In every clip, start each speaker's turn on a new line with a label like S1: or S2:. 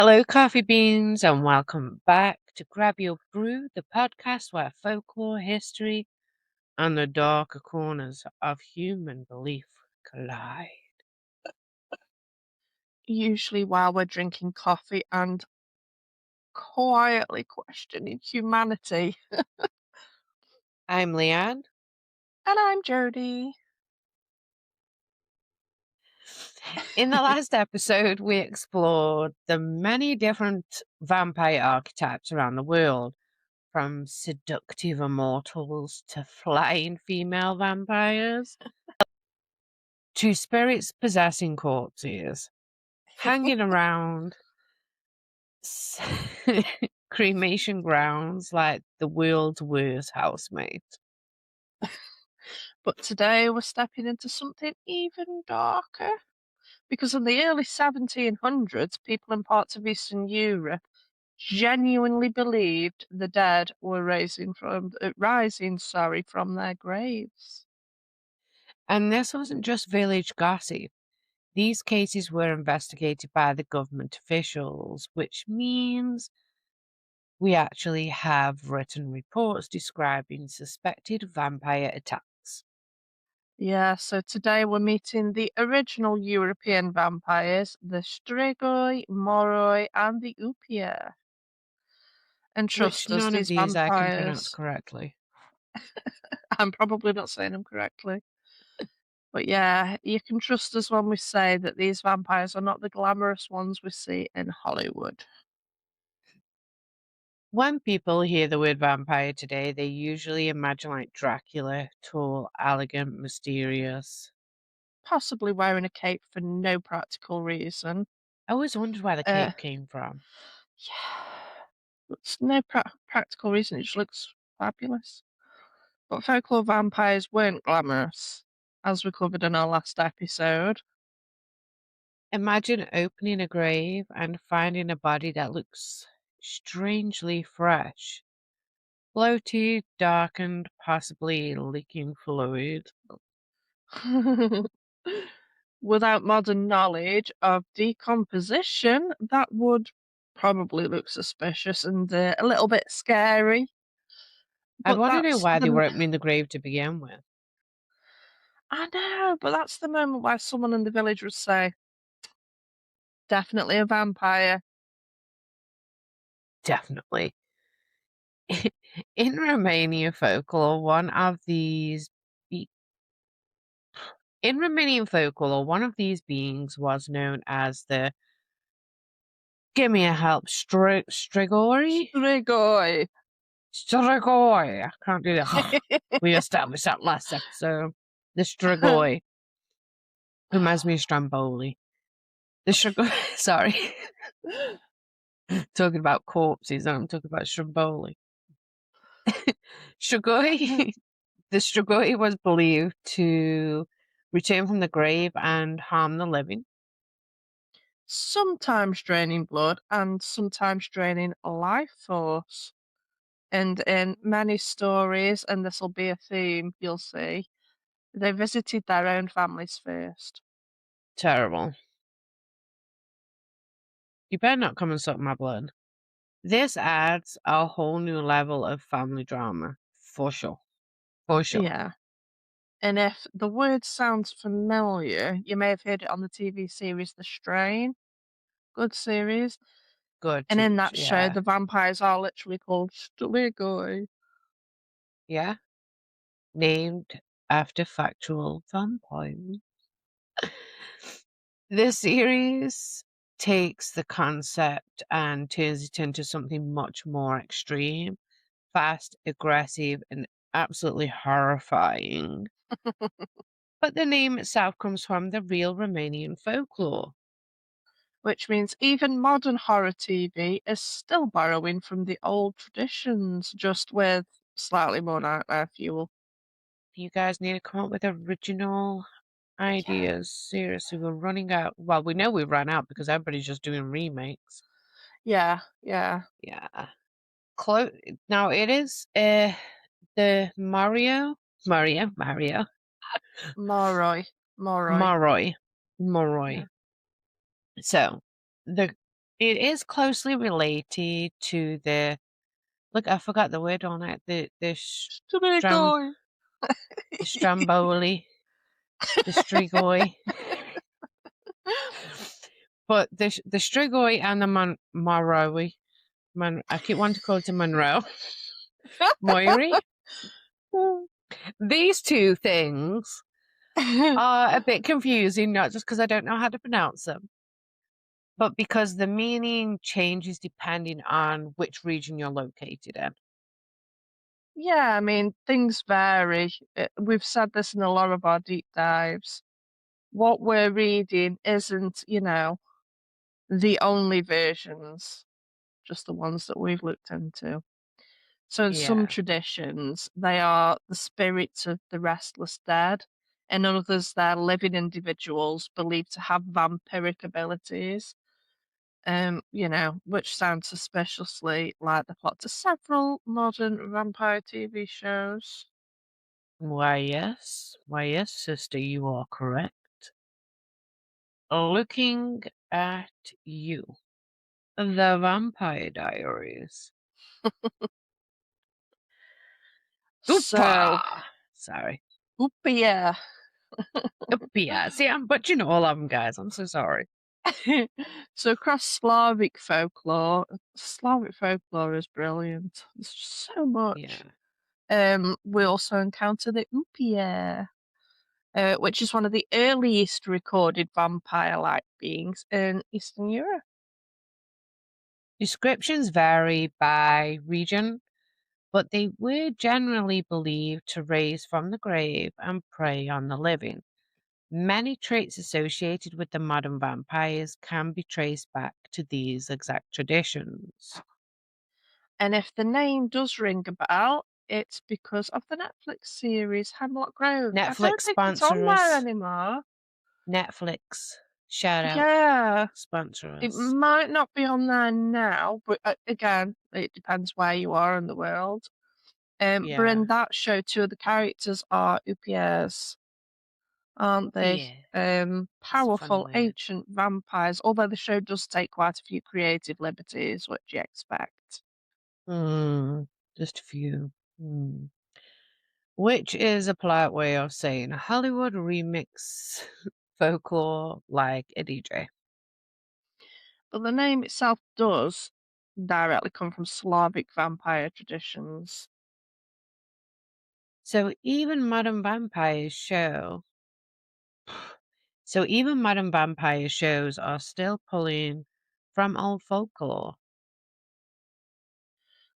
S1: Hello, coffee beans, and welcome back to Grab Your Brew, the podcast where folklore, history, and the darker corners of human belief collide.
S2: Usually while we're drinking coffee and quietly questioning humanity.
S1: I'm Leanne.
S2: And I'm Jodie.
S1: In the last episode, we explored the many different vampire archetypes around the world, from seductive immortals to flying female vampires to spirits possessing corpses, hanging around cremation grounds like the world's worst housemate.
S2: But today we're stepping into something even darker. Because in the early 1700s, people in parts of Eastern Europe genuinely believed the dead were rising from their graves.
S1: And this wasn't just village gossip. These cases were investigated by the government officials, which means we actually have written reports describing suspected vampire attacks.
S2: Yeah, so today we're meeting the original European vampires, the Strigoi, Moroi, and the Upier. And
S1: Which
S2: trust us,
S1: none of
S2: these
S1: these I can pronounce
S2: vampires,
S1: correctly.
S2: I'm probably not saying them correctly, but yeah, you can trust us when we say that these vampires are not the glamorous ones we see in Hollywood.
S1: When people hear the word vampire today, they usually imagine like Dracula, tall, elegant, mysterious.
S2: Possibly wearing a cape for no practical reason.
S1: I always wondered where the
S2: Uh,
S1: cape came from.
S2: yeah, it's no practical reason, it just looks fabulous. But folklore vampires weren't glamorous, as we covered in our last episode.
S1: Imagine opening a grave and finding a body that looks strangely fresh. Bloated, darkened, possibly leaking fluid.
S2: Without modern knowledge of decomposition, that would probably look suspicious and a little bit scary.
S1: I'd
S2: But
S1: want to know
S2: that's
S1: why they
S2: the
S1: were opening the grave to begin with.
S2: I know, but that's the moment where someone in the village would say, "Definitely a vampire."
S1: Definitely. In Romania folklore, be- in Romanian folklore, one of these beings was known as the give me a help, Strigoi?
S2: Strigoi.
S1: Strigoi. I can't do that. We established that last episode. The Strigoi. Reminds me of Stromboli. The Strigoi. Sorry. Talking about corpses, and I'm talking about Stromboli. Strigoi. The Strigoi was believed to return from the grave and harm the living.
S2: Sometimes draining blood and sometimes draining life force. And in many stories, and this will be a theme you'll see, they visited their own families first.
S1: Terrible. You better not come and suck my blood. This adds a whole new level of family drama. For sure. For sure.
S2: Yeah. And if the word sounds familiar, you may have heard it on the TV series The Strain. Good series.
S1: Good
S2: And in
S1: too.
S2: that show,
S1: Yeah.
S2: the vampires are literally called Strigoi.
S1: Yeah. Named after factual vampires. This series takes the concept and turns it into something much more extreme, fast, aggressive, and absolutely horrifying. But the name itself comes from the real Romanian folklore.
S2: Which means even modern horror TV is still borrowing from the old traditions, just with slightly more nightmare fuel.
S1: You guys need to come up with original
S2: Yeah.
S1: ideas. Seriously, we're running out. Well, we know we've run out because everybody's just doing remakes.
S2: Yeah, yeah.
S1: Yeah. Now it is the Mario,
S2: Moroi. Moroi.
S1: Moroi,
S2: Yeah.
S1: Moroi. So the It is closely related to the look, I forgot the word on it.
S2: Strigoi.
S1: The Stramboli, the Strigoi. But the Strigoi and the Moroi, I keep wanting to call it a Monroe, Moiri. These two things are a bit confusing, not just because I don't know how to pronounce them, but because the meaning changes depending on which region you're located in.
S2: Yeah, I mean, things vary. We've said this in a lot of our deep dives. What we're reading isn't, the only versions, just the ones that we've looked into. So in some
S1: Yeah,
S2: traditions, they are the spirits of the restless dead. In others, they're living individuals believed to have vampiric abilities. Which sounds suspiciously like the plot to several modern vampire TV shows.
S1: why yes, sister, you are correct. Looking at you, the Vampire Diaries.
S2: So,
S1: Oopa! Sorry.
S2: Upier.
S1: Upier. See, I'm butchering all of them, guys. I'm so sorry.
S2: So across Slavic folklore is brilliant. There's just so much.
S1: Yeah.
S2: We also encounter the Upier, which is one of the earliest recorded vampire-like beings in Eastern Europe.
S1: Descriptions vary by region, but they were generally believed to raise from the grave and prey on the living. Many traits associated with the modern vampires can be traced back to these exact traditions.
S2: And if the name does ring a bell, it's because of the Netflix series Hemlock Grove. I don't
S1: Netflix
S2: think it's on
S1: sponsor
S2: there
S1: us.
S2: anymore.
S1: Netflix, shout out,
S2: Yeah,
S1: sponsor
S2: it
S1: us.
S2: might not be on there now, but again, it depends where you are in the world. But
S1: Yeah.
S2: in that show, two of the characters are Upiers, aren't they?
S1: Yeah. It's a funny
S2: Powerful
S1: word.
S2: ancient vampires, although the show does take quite a few creative liberties, what do you expect?
S1: Mm, just a few. Mm. Which is a polite way of saying Hollywood remix folklore like a DJ.
S2: But the name itself does directly come from Slavic vampire traditions.
S1: So even modern vampires show so even modern vampire shows are still pulling from old folklore.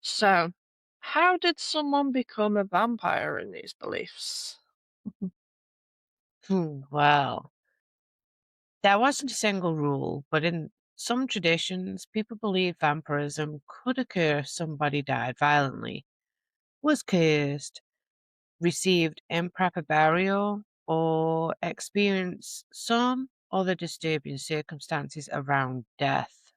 S2: So, how did someone become a vampire in these beliefs?
S1: Well, there wasn't a single rule, but in some traditions, people believed vampirism could occur if somebody died violently, was cursed, received improper burial, or experienced some other disturbing circumstances around death.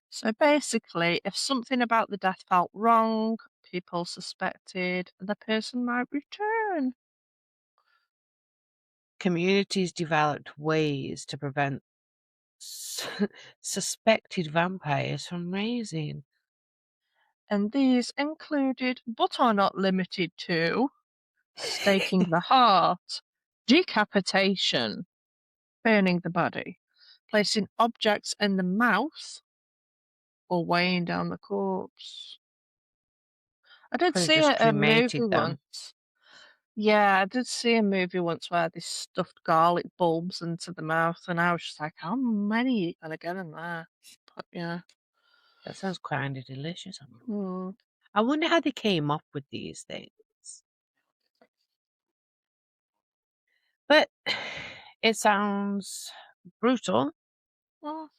S2: So basically, if something about the death felt wrong, people suspected the person might return.
S1: Communities developed ways to prevent s- suspected vampires from raising.
S2: And these included, but are not limited to, staking the heart, decapitation, burning the body, placing objects in the mouth, or weighing down the corpse. I did
S1: Could have
S2: see
S1: just
S2: a movie
S1: cremated them.
S2: once. Yeah, I did see a movie once where they stuffed garlic bulbs into the mouth, and I was just like, how many are you gonna get in there? But yeah.
S1: That sounds kind of delicious.
S2: Hmm.
S1: I wonder how they came up with these things. But it sounds brutal.
S2: Well,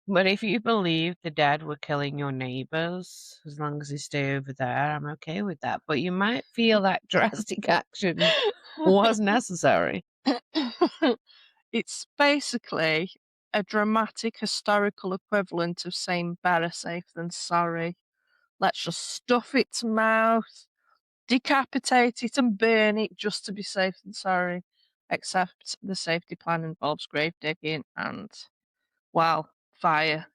S1: But if you believe the dead were killing your neighbors, as long as they stay over there, I'm okay with that. But you might feel that drastic action was necessary.
S2: it's basically a dramatic historical equivalent of saying better safe than sorry. Let's just stuff its mouth, decapitate it, and burn it just to be safe than sorry. Except the safety plan involves grave digging and, well, fire.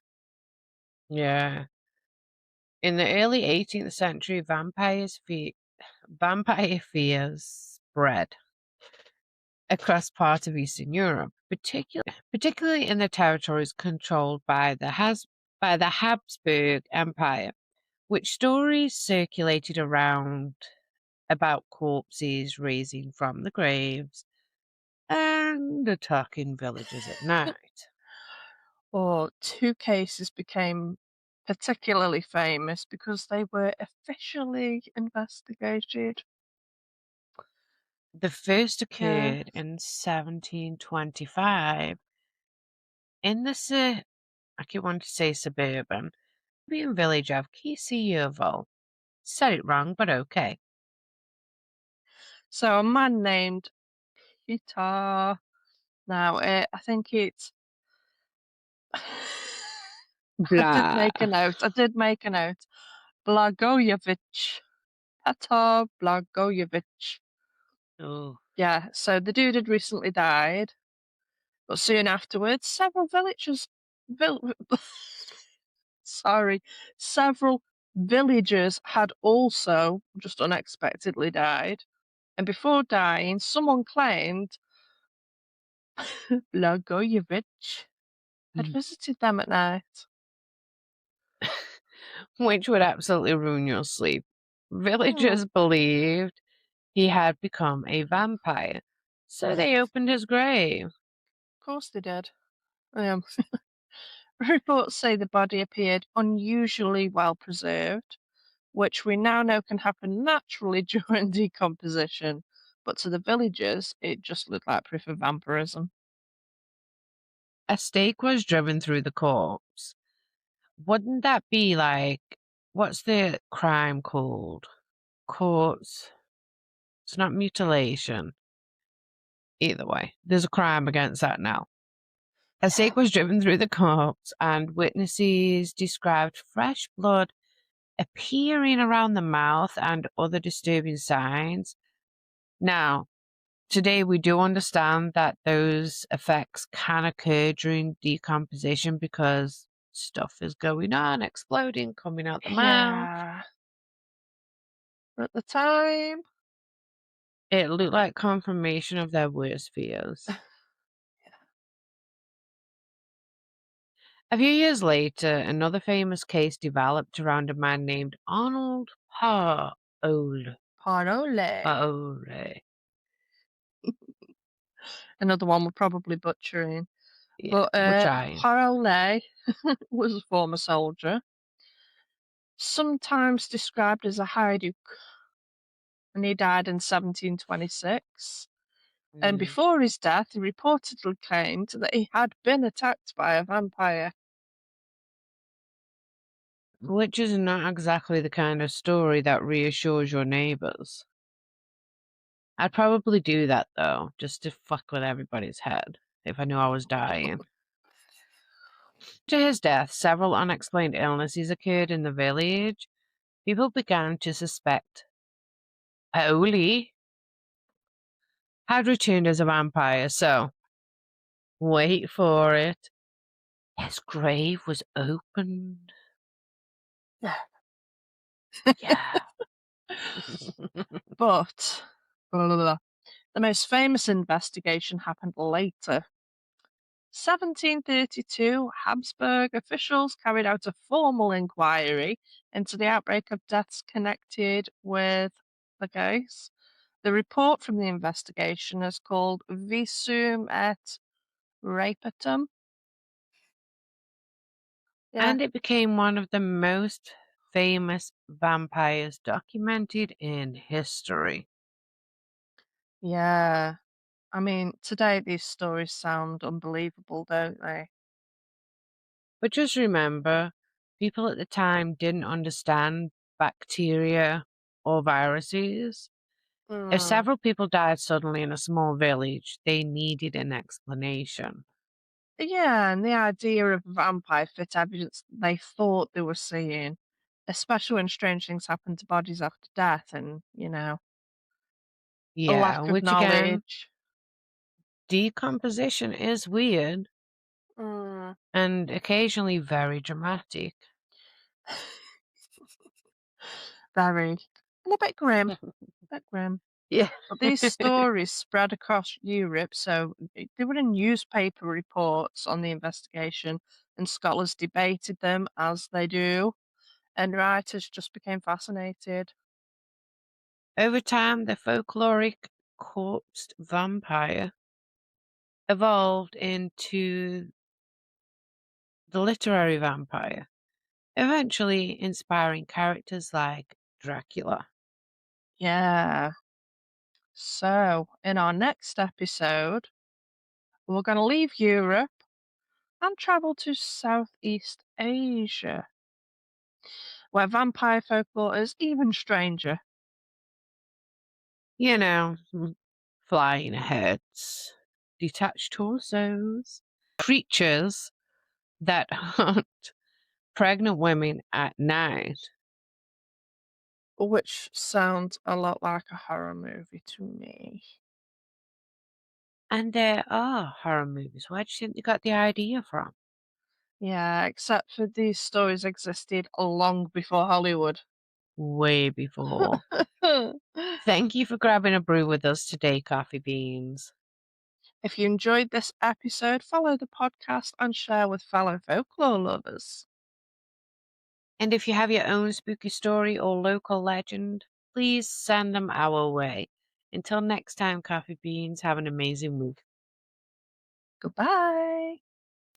S1: Yeah. In the early 18th century, vampire fears spread across part of Eastern Europe, particularly in the territories controlled by the Habsburg Empire, which stories circulated around about corpses raising from the graves and attacking villages at night.
S2: Or two cases became particularly famous because they were officially investigated.
S1: The first
S2: Yeah.
S1: occurred in 1725 in the I keep wanting to say suburban Serbian village of Kisejevo. Said it wrong, but okay.
S2: So a man named Peter. Now, I think it's. I did
S1: Blah.
S2: make a note. I did make a note. Blagojevich. Peter Blagojevich.
S1: Oh.
S2: Yeah, so the dude had recently died, but soon afterwards, vil- sorry, several villagers had also just unexpectedly died. And before dying, someone claimed Blagojevich had visited them at night.
S1: Which would absolutely ruin your sleep.
S2: Hmm,
S1: Villagers believed he had become a vampire, so they
S2: of
S1: opened his grave.
S2: course they did. Um, Reports say the body appeared unusually well preserved, which we now know can happen naturally during decomposition. But to the villagers, it just looked like proof of vampirism.
S1: A stake was driven through the corpse. Wouldn't that be like, what's the crime called? Corpse. It's not mutilation. Either way, there's a crime against that now. A stake was driven through the corpse, and witnesses described fresh blood appearing around the mouth and other disturbing signs. Now, today we do understand that those effects can occur during decomposition because stuff is going on, exploding, coming out the mouth.
S2: Yeah. But at the time,
S1: It looked like confirmation of their worst fears. A few years later, another famous case developed around a man named Arnold Paole.
S2: parole.
S1: Paole.
S2: Another one we're probably butchering.
S1: Yeah,
S2: But
S1: we're trying.
S2: Parole was a former soldier, sometimes described as a Haiduk, and he died in 1726. And
S1: Mm.
S2: before his death, he reportedly claimed that he had been attacked by a vampire.
S1: Which is not exactly the kind of story that reassures your neighbors. I'd probably do that though, just to fuck with everybody's head if I knew I was dying. To his death, several unexplained illnesses occurred in the village. People began to suspect Paoli had returned as a vampire, so wait for it. His grave was opened. Yeah.
S2: But blah, blah, blah. The most famous investigation happened later. 1732, Habsburg officials carried out a formal inquiry into the outbreak of deaths connected with the case. The report from the investigation is called Visum et Repertum. Yeah,
S1: And it became one of the most famous vampires documented in history.
S2: yeah. I mean, today these stories sound unbelievable, don't they?
S1: But just remember, people at the time didn't understand bacteria or viruses. If
S2: Mm.
S1: several people died suddenly in a small village, they needed an explanation.
S2: Yeah, and the idea of vampire fit evidence they thought they were seeing, especially when strange things happen to bodies after death and, a
S1: Yeah,
S2: lack of
S1: which again,
S2: knowledge.
S1: decomposition is weird. and occasionally very dramatic.
S2: Very. And a bit grim. Bit grim.
S1: Yeah.
S2: But these stories spread across Europe, so they were in newspaper reports on the investigation, and scholars debated them as they do, and writers just became fascinated.
S1: Over time, the folkloric corpsed vampire evolved into the literary vampire, eventually inspiring characters like Dracula.
S2: Yeah. So, in our next episode, we're going to leave Europe and travel to Southeast Asia, where vampire folklore is even stranger.
S1: You know, flying heads, detached torsos, creatures that hunt pregnant women at night.
S2: Which sounds a lot like a horror movie to me.
S1: And there are horror movies. Where do you think they got the idea from?
S2: Yeah, except for these stories existed long before Hollywood.
S1: Way before. Thank you for grabbing a brew with us today, Coffee Beans.
S2: If you enjoyed this episode, follow the podcast and share with fellow folklore lovers.
S1: And if you have your own spooky story or local legend, please send them our way. Until next time, Coffee Beans, have an amazing week.
S2: Goodbye.